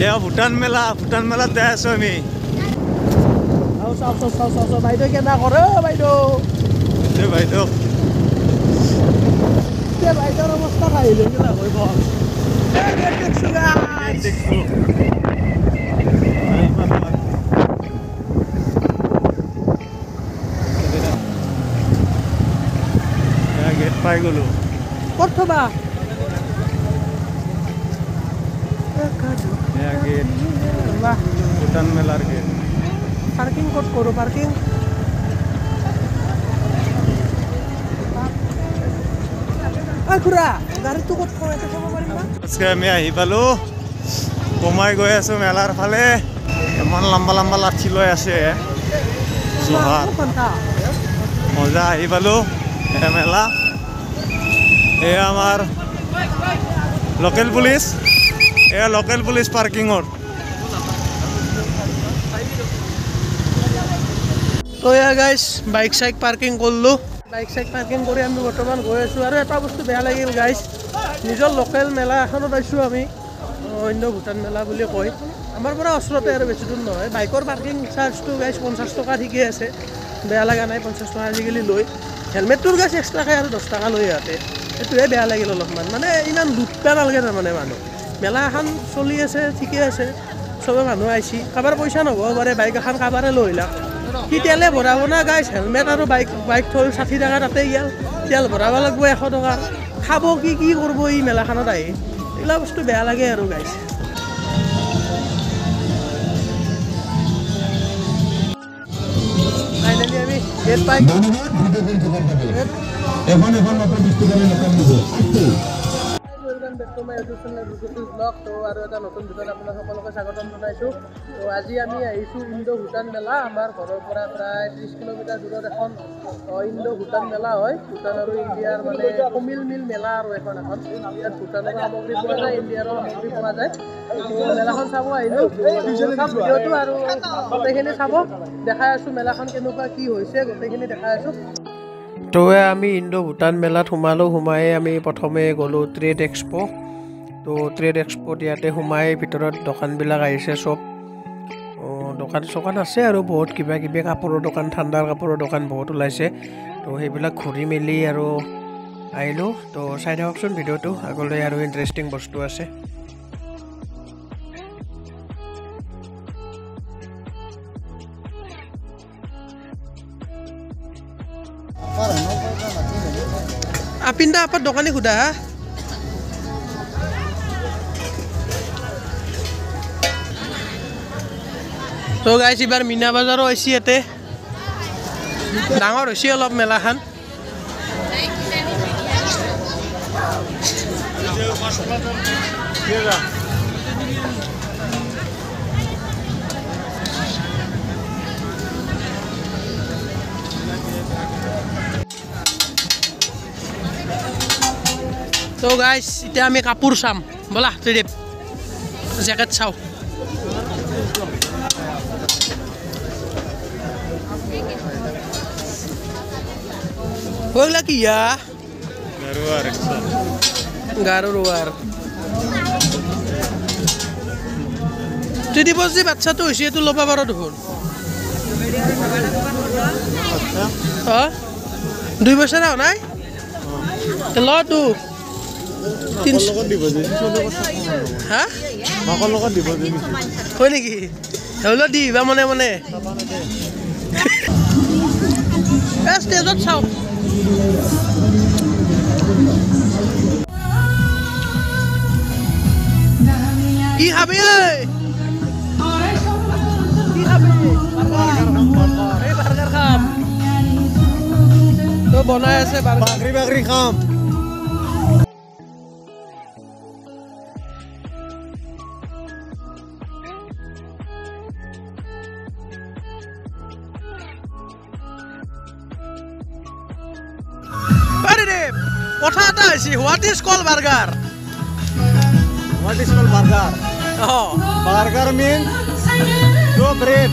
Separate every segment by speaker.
Speaker 1: এয়া ভূটান মেলাত যাই আছো আমি।
Speaker 2: বাইদেউ কেনা কৰে বাইদেউ
Speaker 1: বাইদেউ
Speaker 2: বাইদেউৰ অৱস্থা আহিলে কিবা হৈ গ'ল।
Speaker 1: গেট পাই গ'লো।
Speaker 2: ক'ত থবা
Speaker 1: গেট ভূটান মেলাৰ গেট।
Speaker 2: পাৰ্কিং ক'ত কৰোঁ পাৰ্কিং খুৰা গাড়ীটো ক'ত থওঁ ইয়াতে থ'ব পাৰিম না?
Speaker 1: আজকে আমি আহি পালো কমাই গৈ আছো মেলাৰ ফালে। ইমান লম্বা লাঠি লৈ আছে যোৰহাট মজা আহি পালো মেলা। এয়া আমাৰ লোকেল পুলিচ পাৰ্কিঙত।
Speaker 2: তো এয়া গাইজ বাইক চাইক পাৰ্কিং কৰিলোঁ। বাইক চাইক পাৰ্কিং কৰি আমি বৰ্তমান গৈ আছোঁ। আৰু এটা বস্তু বেয়া লাগিল গাইজ, নিজৰ লোকেল মেলা এখনত আছোঁ আমি, অন্য ভূটান মেলা বুলি কয়। আমাৰ পৰা ওচৰতে আৰু বেছি দূৰ নহয়। বাইকৰ পাৰ্কিং চাৰ্জটো গাইজ 50 টকা ঠিকেই আছে, বেয়া লগা নাই। 50 টকা আজিকালি লৈ হেলমেটটোৰ গাইজ এক্সট্ৰাকৈ আৰু 10 টকা লৈ ইয়াতে, সেইটোৱে বেয়া লাগিল অলপমান। মানে ইমান লুটবা নালাগে তাৰমানে মানুহ। মেলা এখন চলি আছে ঠিকে আছে, চবে মানুহ আহিছে। কাৰোবাৰ পইচা নহ'ব পাৰে, বাইক এখন কাৰোবাৰে লৈ আহিলাক, সি তেলে ভৰাব না গাইজ। হেলমেট আৰু বাইক থৈ 60 টকা তাতে ইয়াল তেল ভৰাব লাগিব 100 টকাৰ। খাব কি কৰিব এই মেলাখনত আহি, এইগিলা বস্তু বেয়া লাগে আৰু গাইজ। ফাইনেলি আমি গেট পাই আৰু এটা নতুন ভিডিঅ'ত আপোনাক সকলোকে স্বাগতম জনাইছোঁ। তো আজি আমি আহিছোঁ ইণ্ডো ভূটান মেলা। আমাৰ ঘৰৰ পৰা প্ৰায় 30 কিলোমিটাৰ দূৰত এখন ইণ্ডো ভূটান মেলা হয়। ভূটান আৰু ইণ্ডিয়াৰ মানে সমিল মিল মেলা আৰু এখন ইয়াত ভূটানৰ সামগ্ৰী পোৱা যায়, ইণ্ডিয়াৰো সামগ্ৰী পোৱা যায়। তো মেলাখন চাব আহিলোঁ, ভিডিঅ'টো আৰু গোটেইখিনি চাব, দেখাই আছোঁ মেলাখন কেনেকুৱা কি হৈছে, গোটেইখিনি দেখাই আছোঁ। তো আমি ইণ্ডো ভূটান মেলাত সোমাই আমি প্ৰথমে গ'লোঁ ট্ৰেড এক্সপো। তো ট্ৰেড এক্সপোত ইয়াতে সোমাই ভিতৰত দোকানবিলাক আহিছে চব। দোকান চোকান আছে আৰু বহুত কিবা কিবি কাপোৰৰ দোকান, ঠাণ্ডাৰ কাপোৰৰ দোকান বহুত ওলাইছে। তো সেইবিলাক ঘূৰি মেলি আৰু আহিলোঁ। তো চাই থাককচোন ভিডিঅ'টো, আগলৈ আৰু ইণ্টাৰেষ্টিং বস্তু আছে। আপিন্দা আপাৰ দোকানী সোধা হা। তো গাইজ এইবাৰ মিনা বজাৰো আহিছে ইয়াতে, ডাঙৰ হৈছে অলপ মেলাখন। তো গাইজ এতিয়া আমি কাপোৰ চাম, ব'লা ত্ৰিদীপ জেকেট চাওঁ। ওইগুলা কি গাৰো ৰোৱাৰ ত্ৰিদীপৰ যে বাচ্চাটো হৈছে এইটো ল'ব পাৰ দেখোন। 2 বছৰ হোৱা নাই লটো হা হয় নেকি? হ'লেও দিবা মনে মনে ষ্টেজত চাওঁ। কি খাবি কি খাবি? বাৰ্গাৰ খাম। তো বনাই আছে বাৰ্গাৰ খাম। কথা এটা হৈছে, what is call burger?
Speaker 1: Burger means no bread.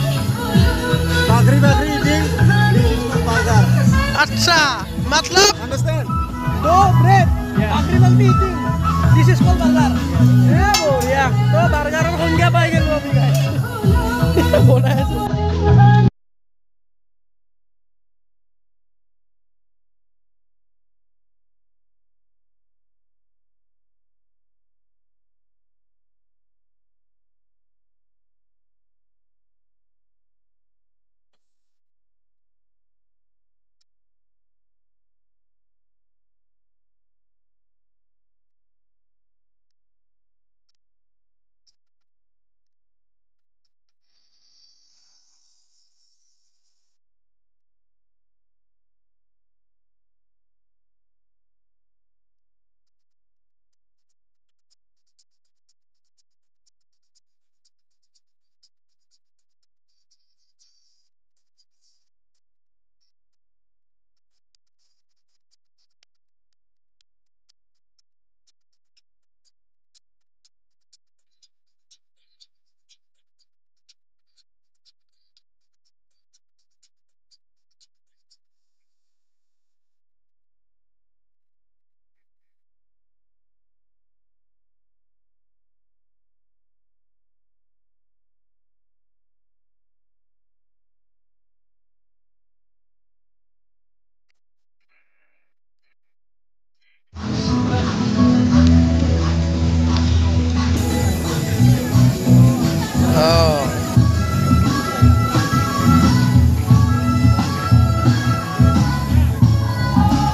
Speaker 1: Bakri eating burger.
Speaker 2: Acha, matlab?
Speaker 1: Understand?
Speaker 2: No bread. Bakri eating. This is called burger. Yeah, boh, yeah. So burger or hunga pa বনাই আছো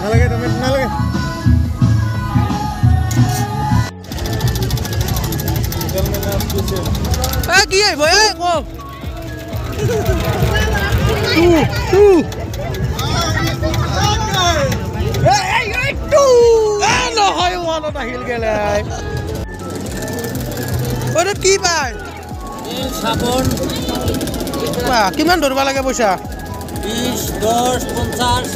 Speaker 1: নালাগে tomato নালাগে
Speaker 2: কি আহিব কওক নহয় ওৱানত আহিল গেলে কি পায়
Speaker 3: চাবোন
Speaker 2: কিমান ধৰিব লাগে পইচা
Speaker 3: 20, 10, 50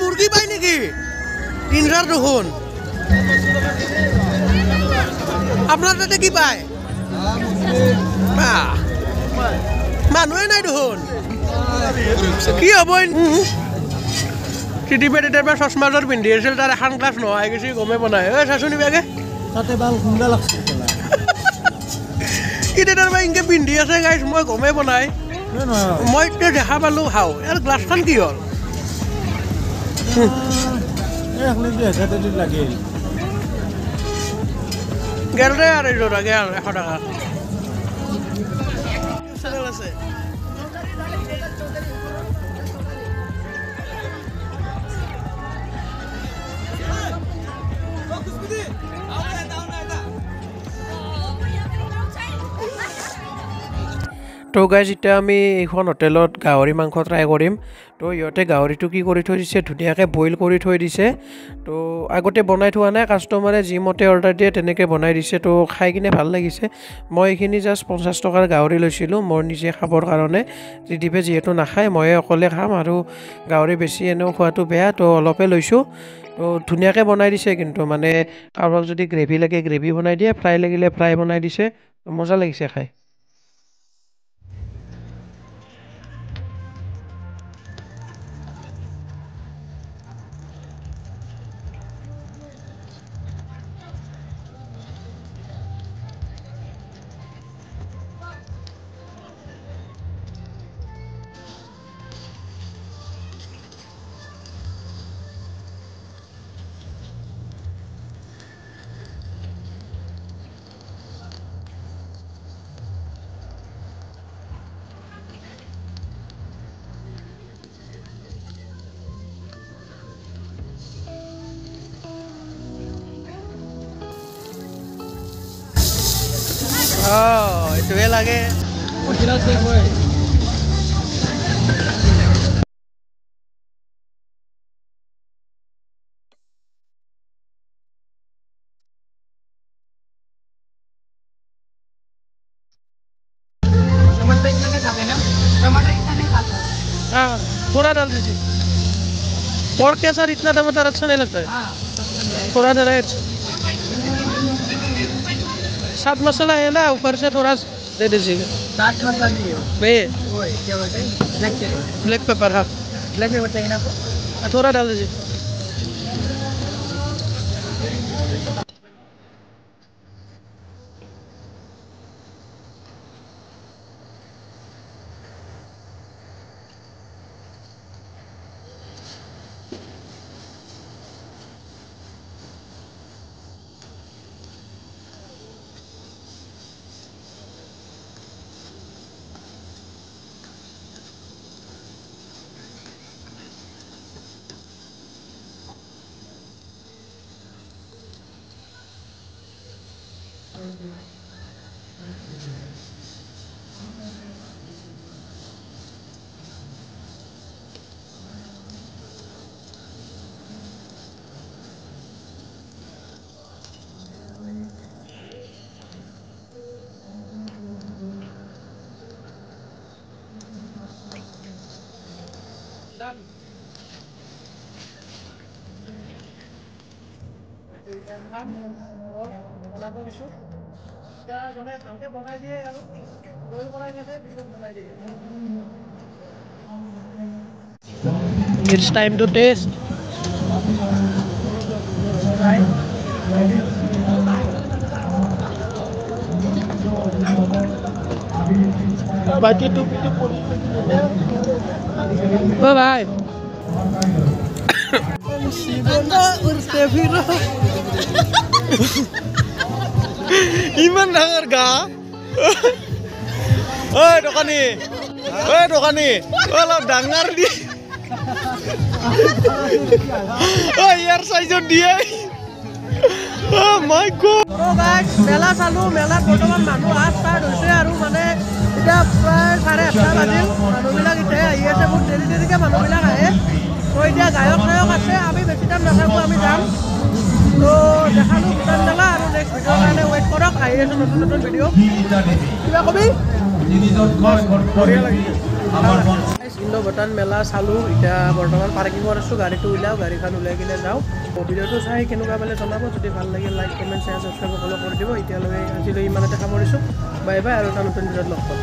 Speaker 2: মুৰ্গী পায় নেকি 3,000 দেখোন আপোনাৰ তাতে কি পায় মানুহে নাই দেখোন কি হ'ব টিটিপে তেতিয়াৰ চশমাযোৰ পিন্ধি আছিল তাৰ এখন ক্লাছ নোহোৱা গৈছে গমেই পোৱা নাই চাচোন বেগে
Speaker 1: তাতে ভাল খুন্দা লাগছে
Speaker 2: কি তেতিয়াৰ পৰা ইনকে পিন্ধি আছে গাইছ মই গমেই পোৱা নাই মই এতিয়া দেখা পালোঁ হাও ইয়াৰ গ্লাছখন কি হ'ল
Speaker 1: লাগিল
Speaker 2: গেল দে আৰু এইযোৰা গেল 100 টকা আছে তো গাইজ এতিয়া আমি এইখন হোটেলত গাহৰি মাংস ট্ৰাই কৰিম তো ইহঁতে গাহৰিটো কি কৰি থৈ দিছে ধুনীয়াকৈ বইল কৰি থৈ দিছে তো আগতে বনাই থোৱা নাই কাষ্টমাৰে যিমতে অৰ্ডাৰ দিয়ে তেনেকৈ বনাই দিছে তো খাই কিনে ভাল লাগিছে মই এইখিনি জাষ্ট 50 টকাৰ গাহৰি লৈছিলোঁ মোৰ নিজে খাবৰ কাৰণে ত্ৰিদীপে যিহেতু নাখায় ময়ে অকলে খাম আৰু গাহৰি বেছি এনেও খোৱাটো বেয়া তো অলপে লৈছোঁ তো ধুনীয়াকৈ বনাই দিছে কিন্তু মানে কাৰোবাক যদি গ্ৰেভি লাগে গ্ৰেভি বনাই দিয়ে ফ্ৰাই লাগিলে ফ্ৰাই বনাই দিছে মজা লাগিছে খাই এইটোৱে লাগে थोड़ा डाल दीजिए और क्या सर इतना टमाटर अच्छा नहीं लगता है थोड़ा डाला सात मसाला है ना ऊपर से थोड़ा दे दीजिएगा।
Speaker 4: चाट मसाला नहीं हो
Speaker 2: वे
Speaker 4: ओए क्या बोलते हैं ब्लैक पेपर
Speaker 2: ब्लैक पेपर हाँ
Speaker 4: ब्लैक पेपर चाहिए ना आपको
Speaker 2: थोड़ा डाल दीजिए। It's time to taste. Bye bye.
Speaker 1: ইমান ডাঙৰ গা ঐ দোকানী অলপ ডাঙৰ দি ঐ ইয়াৰ চাইজত দিয়ে মাই গড
Speaker 2: তো গাইস মেলা চালো মেলাত বৰ্তমান মানুহ আহ ষ্টাৰ্ট হৈছে আৰু মানে এতিয়া প্ৰায় 8:30 বাজিল মানুহবিলাক এতিয়া আহি আছে বহুত দেৰিকে মানুহবিলাক আহে তো এতিয়া গায়ক আছে আমি বেছি টাইম নাথাকো আমি যাম তো দেখালো ভূটান মেলা আৰু নেক্সট ভিডিঅ'ৰ কাৰণে ৱেইট কৰক আহি আছে নতুন ভিডিঅ' কিবা কবি
Speaker 1: বঢ়িয়া লাগিছে
Speaker 2: ইণ্ডো ভূটান মেলা চালো এতিয়া বৰ্তমান পাৰ্কিঙত আছোঁ গাড়ীটো উলিয়াওঁ গাড়ীখন উলিয়াই কিনে যাওঁ ভিডিঅ'টো চাই কেনেকুৱা পালে জনাব যদি ভাল লাগিল লাইক কমেণ্ট শ্বেয়াৰ ছাবস্ক্ৰাইব সকলো কৰি দিব এতিয়ালৈ আজিলৈ ইমানতে সামৰিছোঁ বাই বাই আৰু এটা নতুন ভিডিঅ'ত লগ পাম।